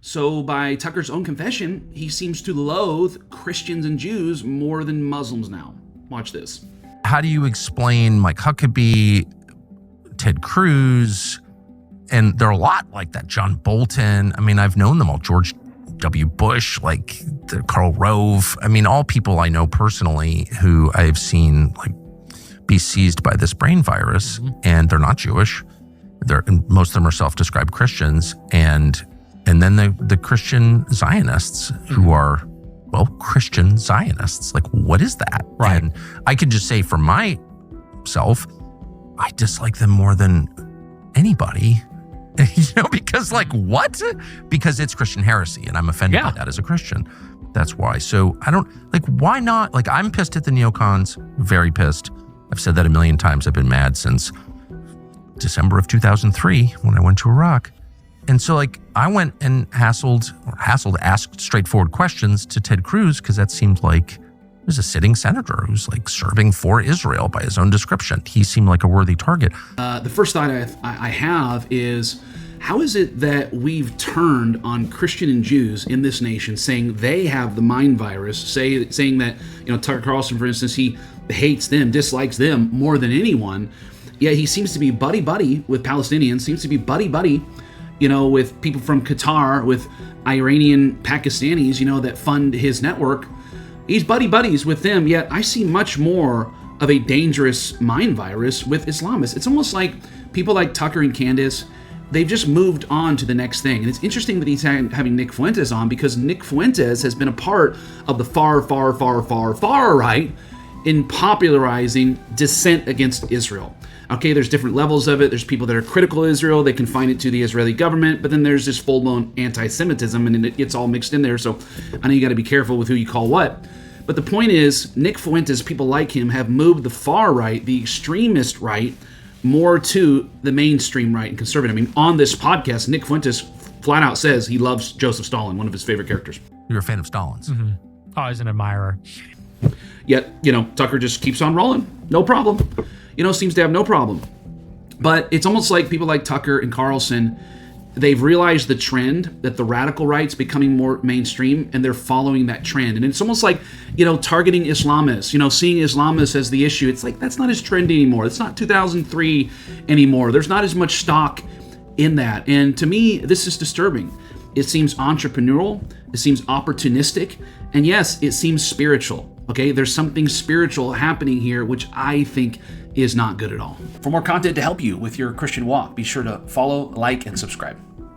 So by Tucker's own confession, he seems to loathe Christians and Jews more than Muslims now. Watch this. How do you explain Mike Huckabee, Ted Cruz, and there are a lot like that, John Bolton. I mean, I've known them all, George W. Bush, like Karl Rove. I mean, all people I know personally who I've seen like be seized by this brain virus, and they're not Jewish. Most of them are self-described Christians, and then the Christian Zionists who are, well, Christian Zionists. Like, what is that? Right. And I can just say for myself, I dislike them more than anybody. Because like, what? Because it's Christian heresy, and I'm offended by that as a Christian. That's why. So I don't, like, why not? Like, I'm pissed at the neocons, very pissed. I've said that a million times. I've been mad since December of 2003 when I went to Iraq. And so, like, I went and asked straightforward questions to Ted Cruz, because that seemed like he was a sitting senator who's like serving for Israel by his own description. He seemed like a worthy target. The first thought I have is, how is it that we've turned on Christian and Jews in this nation, saying they have the mind virus, saying that, Tucker Carlson, for instance, he hates them, dislikes them more than anyone, yet he seems to be buddy-buddy with Palestinians, seems to be buddy-buddy, with people from Qatar, with Iranian Pakistanis, that fund his network. He's buddies with them, yet I see much more of a dangerous mind virus with Islamists. It's almost like people like Tucker and Candace, they've just moved on to the next thing. And it's interesting that he's having Nick Fuentes on, because Nick Fuentes has been a part of the far right in popularizing dissent against Israel. Okay, there's different levels of it. There's people that are critical of Israel. They confine it to the Israeli government, but then there's this full-blown anti-Semitism, and it gets all mixed in there. So I know you got to be careful with who you call what. But the point is, Nick Fuentes, people like him, have moved the far right, the extremist right, more to the mainstream right and conservative. I mean, on this podcast, Nick Fuentes flat out says he loves Joseph Stalin, one of his favorite characters. You're a fan of Stalin's. Mm-hmm. Always an admirer. Yet, Tucker just keeps on rolling. No problem. Seems to have no problem. But it's almost like people like Tucker and Carlson, they've realized the trend that the radical right's becoming more mainstream, and they're following that trend. And it's almost like, targeting Islamists, seeing Islamists as the issue. It's like, that's not as trendy anymore. It's not 2003 anymore. There's not as much stock in that. And to me, this is disturbing. It seems entrepreneurial. It seems opportunistic. And yes, it seems spiritual. Okay, there's something spiritual happening here, which I think is not good at all. For more content to help you with your Christian walk, be sure to follow, like, and subscribe.